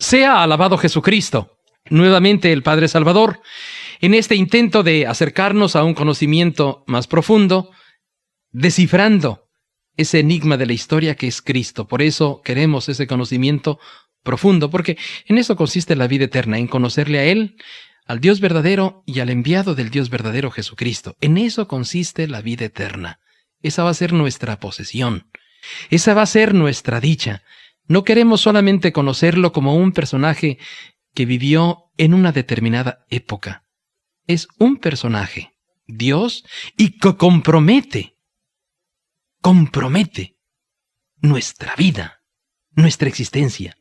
Sea alabado Jesucristo, nuevamente el Padre Salvador, en este intento de acercarnos a un conocimiento más profundo, descifrando ese enigma de la historia que es Cristo. Por eso queremos ese conocimiento profundo, porque en eso consiste la vida eterna, en conocerle a Él, al Dios verdadero y al enviado del Dios verdadero Jesucristo. En eso consiste la vida eterna. Esa va a ser nuestra posesión. Esa va a ser nuestra dicha. No queremos solamente conocerlo como un personaje que vivió en una determinada época. Es un personaje, Dios, y que compromete nuestra vida, nuestra existencia.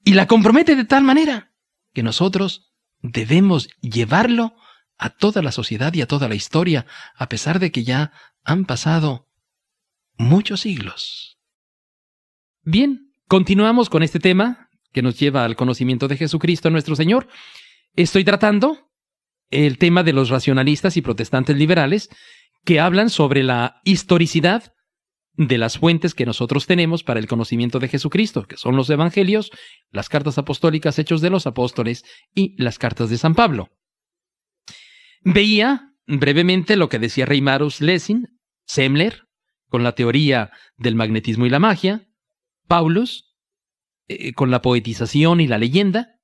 Y la compromete de tal manera que nosotros debemos llevarlo a toda la sociedad y a toda la historia, a pesar de que ya han pasado muchos siglos. Bien, continuamos con este tema que nos lleva al conocimiento de Jesucristo nuestro Señor. Estoy tratando el tema de los racionalistas y protestantes liberales que hablan sobre la historicidad de las fuentes que nosotros tenemos para el conocimiento de Jesucristo, que son los evangelios, las cartas apostólicas, Hechos de los Apóstoles y las cartas de San Pablo. Veía brevemente lo que decía Reimarus Lessing, Semler, con la teoría del magnetismo y la magia, Paulus, con la poetización y la leyenda,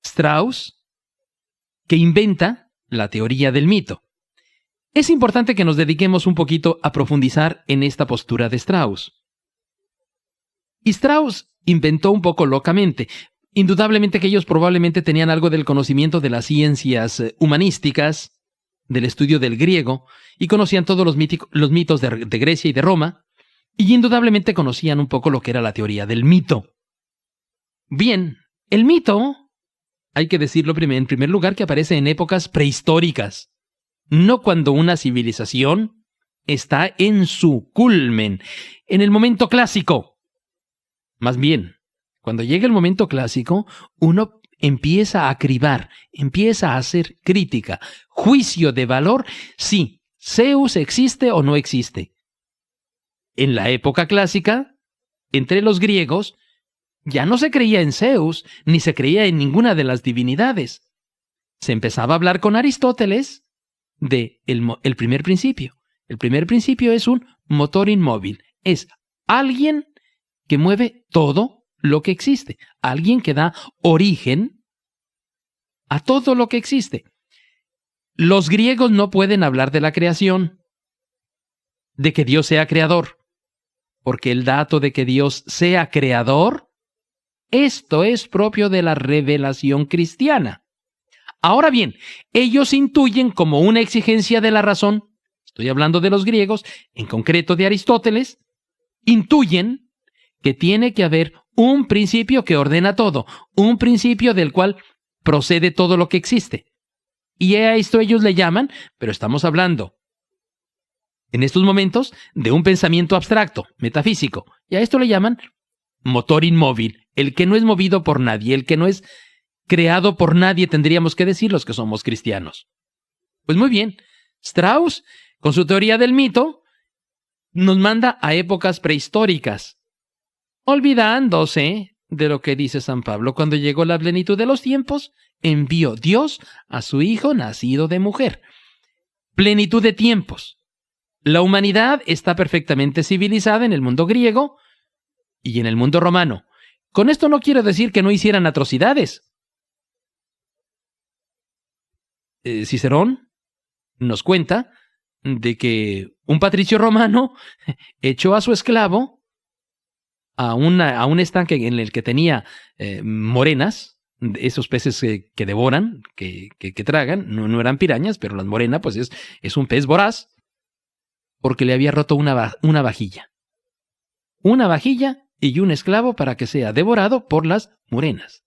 Strauss, que inventa la teoría del mito. Es importante que nos dediquemos un poquito a profundizar en esta postura de Strauss. Y Strauss inventó un poco locamente. Indudablemente que ellos probablemente tenían algo del conocimiento de las ciencias humanísticas, del estudio del griego, y conocían todos los mitos de Grecia y de Roma, y indudablemente conocían un poco lo que era la teoría del mito. Bien, el mito, hay que decirlo en primer lugar, que aparece en épocas prehistóricas, no cuando una civilización está en su culmen, en el momento clásico. Más bien, cuando llega el momento clásico, uno empieza a cribar, empieza a hacer crítica, juicio de valor, si Zeus existe o no existe. En la época clásica, entre los griegos, ya no se creía en Zeus, ni se creía en ninguna de las divinidades. Se empezaba a hablar con Aristóteles de el primer principio. El primer principio es un motor inmóvil. Es alguien que mueve todo lo que existe. Alguien que da origen a todo lo que existe. Los griegos no pueden hablar de la creación, de que Dios sea creador, porque el dato de que Dios sea creador, esto es propio de la revelación cristiana. Ahora bien, ellos intuyen como una exigencia de la razón, estoy hablando de los griegos, en concreto de Aristóteles, intuyen que tiene que haber un principio que ordena todo, un principio del cual procede todo lo que existe. Y a esto ellos le llaman, pero estamos hablando en estos momentos de un pensamiento abstracto, metafísico, y a esto le llaman motor inmóvil, el que no es movido por nadie, el que no es creado por nadie, tendríamos que decir los que somos cristianos. Pues muy bien, Strauss, con su teoría del mito, nos manda a épocas prehistóricas, olvidándose de lo que dice San Pablo: cuando llegó la plenitud de los tiempos, envió Dios a su Hijo nacido de mujer. Plenitud de tiempos. La humanidad está perfectamente civilizada en el mundo griego y en el mundo romano. Con esto no quiero decir que no hicieran atrocidades. Cicerón nos cuenta de que un patricio romano echó a su esclavo a un estanque en el que tenía morenas, esos peces que devoran, que tragan. No eran pirañas, pero las morenas pues es un pez voraz, porque le había roto una vajilla. Una vajilla y un esclavo para que sea devorado por las morenas.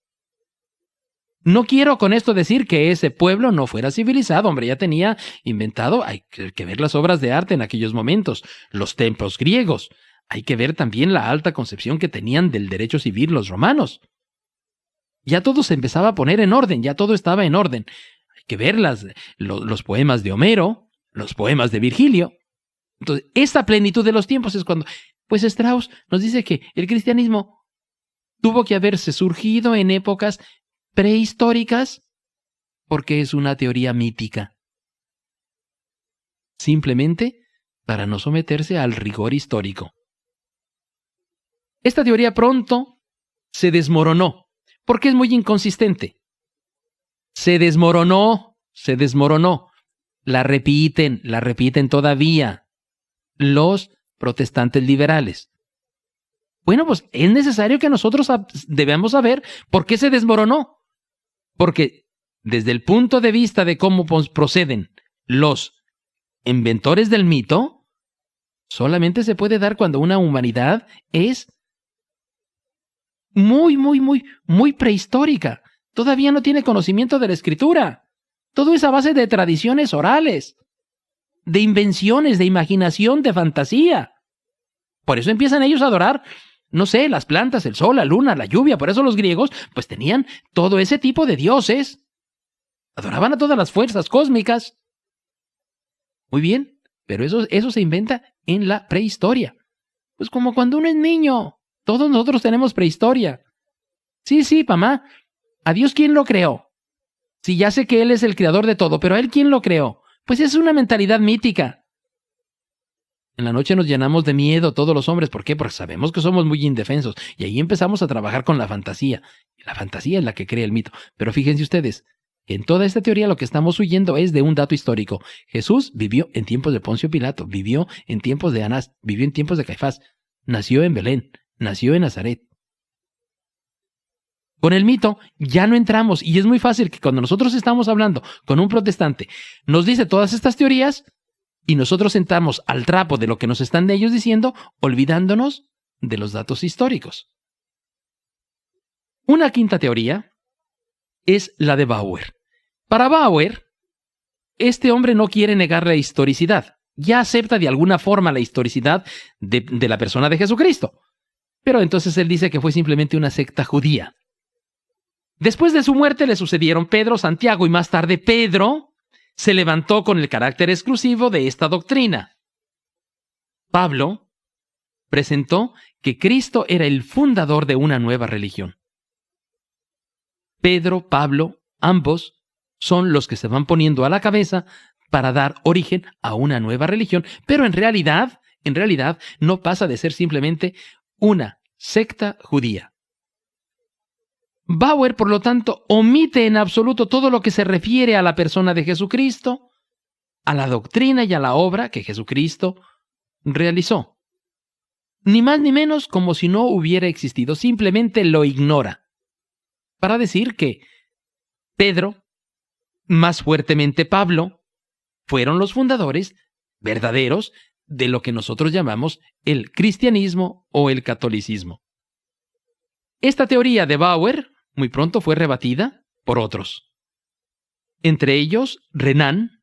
No quiero con esto decir que ese pueblo no fuera civilizado, hombre, ya tenía inventado, hay que ver las obras de arte en aquellos momentos, los templos griegos, hay que ver también la alta concepción que tenían del derecho civil los romanos. Ya todo se empezaba a poner en orden, ya todo estaba en orden. Hay que ver los poemas de Homero, los poemas de Virgilio. Entonces, esta plenitud de los tiempos es cuando, pues Strauss nos dice que el cristianismo tuvo que haberse surgido en épocas prehistóricas porque es una teoría mítica. Simplemente para no someterse al rigor histórico. Esta teoría pronto se desmoronó porque es muy inconsistente. Se desmoronó. La repiten todavía los protestantes liberales. Bueno, pues es necesario que nosotros debamos saber por qué se desmoronó. Porque desde el punto de vista de cómo proceden los inventores del mito, solamente se puede dar cuando una humanidad es muy prehistórica. Todavía no tiene conocimiento de la escritura. Todo es a base de tradiciones orales, de invenciones, de imaginación, de fantasía. Por eso empiezan ellos a adorar, no sé, las plantas, el sol, la luna, la lluvia. Por eso los griegos, pues tenían todo ese tipo de dioses. Adoraban a todas las fuerzas cósmicas. Muy bien, pero eso se inventa en la prehistoria. Pues como cuando uno es niño. Todos nosotros tenemos prehistoria. Sí, mamá. ¿A Dios quién lo creó? Sí, ya sé que Él es el creador de todo, pero ¿a Él quién lo creó? Pues es una mentalidad mítica. En la noche nos llenamos de miedo todos los hombres. ¿Por qué? Porque sabemos que somos muy indefensos. Y ahí empezamos a trabajar con la fantasía. Y la fantasía es la que crea el mito. Pero fíjense ustedes, en toda esta teoría lo que estamos huyendo es de un dato histórico. Jesús vivió en tiempos de Poncio Pilato, vivió en tiempos de Anás, vivió en tiempos de Caifás, nació en Belén, nació en Nazaret. Con el mito ya no entramos y es muy fácil que cuando nosotros estamos hablando con un protestante nos dice todas estas teorías y nosotros entramos al trapo de lo que nos están ellos diciendo, olvidándonos de los datos históricos. Una quinta teoría es la de Bauer. Para Bauer, este hombre no quiere negar la historicidad. Ya acepta de alguna forma la historicidad de la persona de Jesucristo. Pero entonces él dice que fue simplemente una secta judía. Después de su muerte le sucedieron Pedro, Santiago y más tarde Pedro se levantó con el carácter exclusivo de esta doctrina. Pablo presentó que Cristo era el fundador de una nueva religión. Pedro, Pablo, ambos son los que se van poniendo a la cabeza para dar origen a una nueva religión, pero en realidad no pasa de ser simplemente una secta judía. Bauer, por lo tanto, omite en absoluto todo lo que se refiere a la persona de Jesucristo, a la doctrina y a la obra que Jesucristo realizó. Ni más ni menos como si no hubiera existido, simplemente lo ignora. Para decir que Pedro, más fuertemente Pablo, fueron los fundadores verdaderos de lo que nosotros llamamos el cristianismo o el catolicismo. Esta teoría de Bauer muy pronto fue rebatida por otros. Entre ellos, Renan.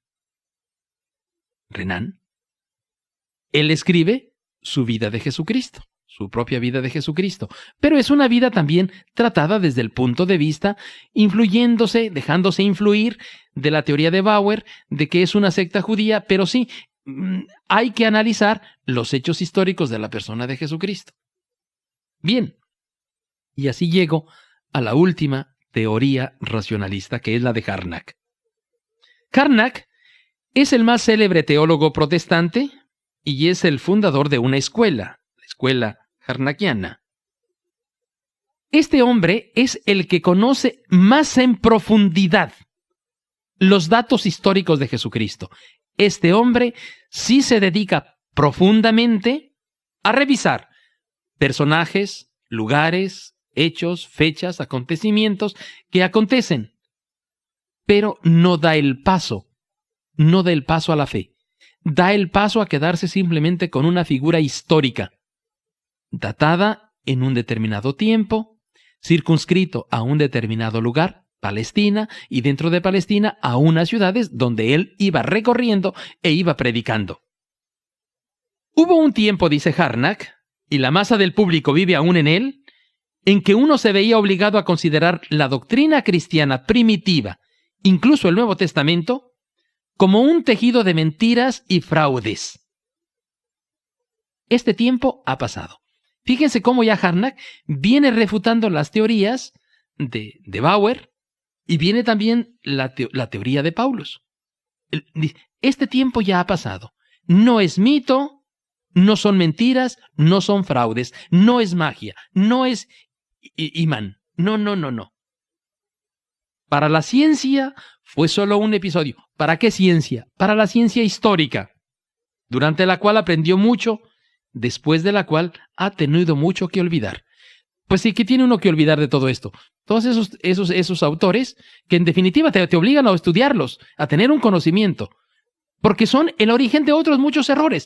Él escribe su vida de Jesucristo, su propia vida de Jesucristo. Pero es una vida también tratada desde el punto de vista dejándose influir de la teoría de Bauer, de que es una secta judía, pero sí, hay que analizar los hechos históricos de la persona de Jesucristo. Bien, y así llego a la última teoría racionalista, que es la de Harnack. Harnack es el más célebre teólogo protestante y es el fundador de una escuela, la escuela harnackiana. Este hombre es el que conoce más en profundidad los datos históricos de Jesucristo. Este hombre sí se dedica profundamente a revisar personajes, lugares, hechos, fechas, acontecimientos que acontecen, pero no da el paso a la fe, da el paso a quedarse simplemente con una figura histórica, datada en un determinado tiempo, circunscrito a un determinado lugar, Palestina, y dentro de Palestina a unas ciudades donde él iba recorriendo e iba predicando. Hubo un tiempo, dice Harnack, y la masa del público vive aún en él, en que uno se veía obligado a considerar la doctrina cristiana primitiva, incluso el Nuevo Testamento, como un tejido de mentiras y fraudes. Este tiempo ha pasado. Fíjense cómo ya Harnack viene refutando las teorías de Bauer y viene también la teoría de Paulus. Este tiempo ya ha pasado. No es mito, no son mentiras, no son fraudes, no es magia, no es imán. No. Para la ciencia fue solo un episodio. ¿Para qué ciencia? Para la ciencia histórica, durante la cual aprendió mucho, después de la cual ha tenido mucho que olvidar. Pues sí, ¿qué tiene uno que olvidar de todo esto? Todos esos autores que en definitiva te obligan a estudiarlos, a tener un conocimiento, porque son el origen de otros muchos errores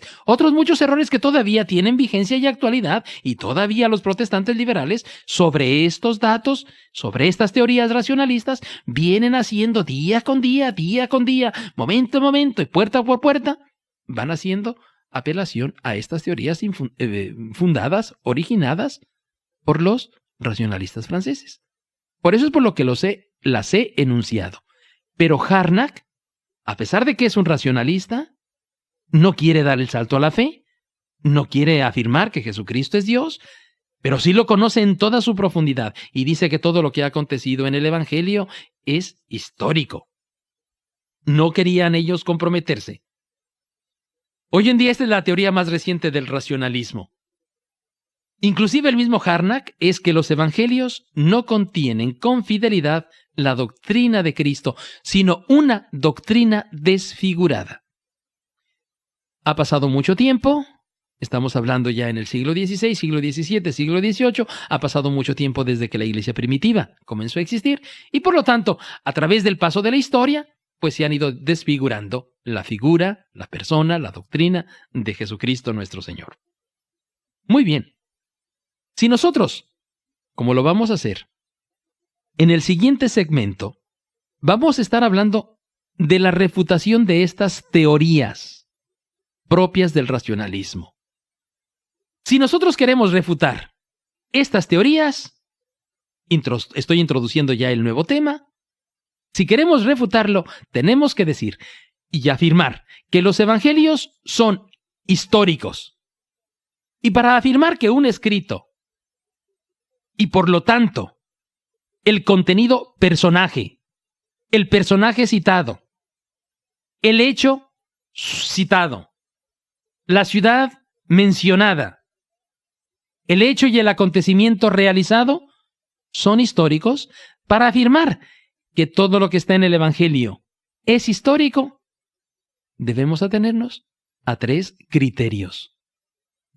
que todavía tienen vigencia y actualidad, y todavía los protestantes liberales sobre estos datos, sobre estas teorías racionalistas, vienen haciendo día con día, momento a momento y puerta por puerta, van haciendo apelación a estas teorías fundadas, originadas por los racionalistas franceses. Por eso es por lo que las he enunciado. Pero Harnack, a pesar de que es un racionalista, no quiere dar el salto a la fe, no quiere afirmar que Jesucristo es Dios, pero sí lo conoce en toda su profundidad y dice que todo lo que ha acontecido en el Evangelio es histórico. No querían ellos comprometerse. Hoy en día esta es la teoría más reciente del racionalismo. Inclusive el mismo Harnack es que los evangelios no contienen con fidelidad la doctrina de Cristo, sino una doctrina desfigurada. Ha pasado mucho tiempo, estamos hablando ya en el siglo XVI, siglo XVII, siglo XVIII, ha pasado mucho tiempo desde que la iglesia primitiva comenzó a existir, y por lo tanto, a través del paso de la historia, pues se han ido desfigurando la figura, la persona, la doctrina de Jesucristo nuestro Señor. Muy bien. Si nosotros, como lo vamos a hacer, en el siguiente segmento, vamos a estar hablando de la refutación de estas teorías propias del racionalismo. Si nosotros queremos refutar estas teorías, estoy introduciendo ya el nuevo tema, si queremos refutarlo, tenemos que decir y afirmar que los evangelios son históricos. Y para afirmar que un escrito y por lo tanto, el contenido personaje, el personaje citado, el hecho citado, la ciudad mencionada, el hecho y el acontecimiento realizado son históricos. Para afirmar que todo lo que está en el Evangelio es histórico, debemos atenernos a 3 criterios.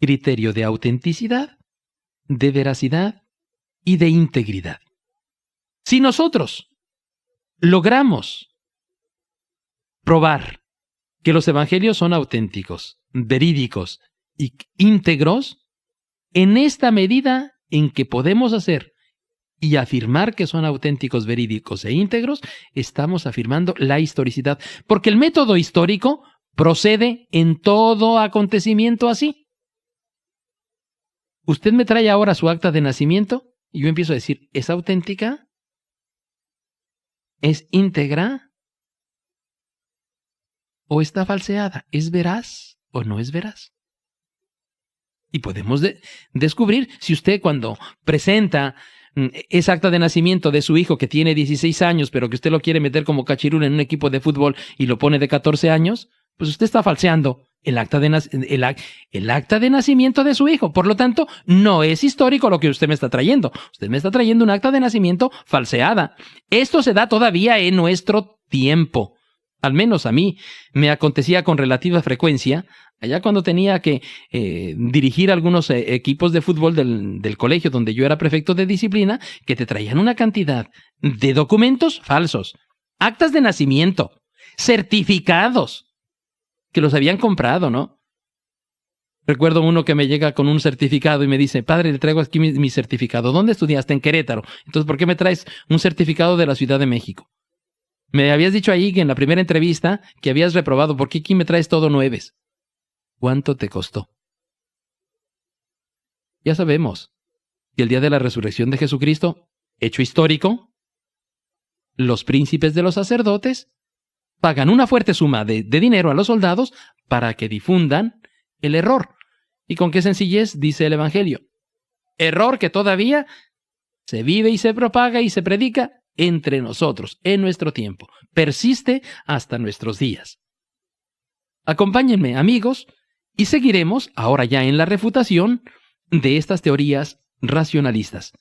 Criterio de autenticidad, de veracidad y de integridad. Si nosotros logramos probar que los evangelios son auténticos, verídicos y íntegros, en esta medida en que podemos hacer y afirmar que son auténticos, verídicos e íntegros, estamos afirmando la historicidad, porque el método histórico procede en todo acontecimiento así. Usted me trae ahora su acta de nacimiento y yo empiezo a decir, ¿es auténtica? ¿Es íntegra? ¿O está falseada? ¿Es veraz o no es veraz? Y podemos descubrir si usted cuando presenta esa acta de nacimiento de su hijo que tiene 16 años, pero que usted lo quiere meter como cachirul en un equipo de fútbol y lo pone de 14 años, pues usted está falseando el acta de nacimiento de su hijo. Por lo tanto, no es histórico lo que usted me está trayendo. Usted me está trayendo un acta de nacimiento falseada. Esto se da todavía en nuestro tiempo. Al menos a mí me acontecía con relativa frecuencia, allá cuando tenía que dirigir algunos equipos de fútbol del colegio donde yo era prefecto de disciplina, que te traían una cantidad de documentos falsos, actas de nacimiento, certificados, que los habían comprado, ¿no? Recuerdo uno que me llega con un certificado y me dice, padre, le traigo aquí mi certificado. ¿Dónde estudiaste? En Querétaro. Entonces, ¿por qué me traes un certificado de la Ciudad de México? Me habías dicho ahí que en la primera entrevista que habías reprobado. ¿Por qué aquí me traes todo 9? ¿Cuánto te costó? Ya sabemos que el día de la resurrección de Jesucristo, hecho histórico, los príncipes de los sacerdotes pagan una fuerte suma de dinero a los soldados para que difundan el error. ¿Y con qué sencillez dice el Evangelio? Error que todavía se vive y se propaga y se predica entre nosotros, en nuestro tiempo. Persiste hasta nuestros días. Acompáñenme, amigos, y seguiremos ahora ya en la refutación de estas teorías racionalistas.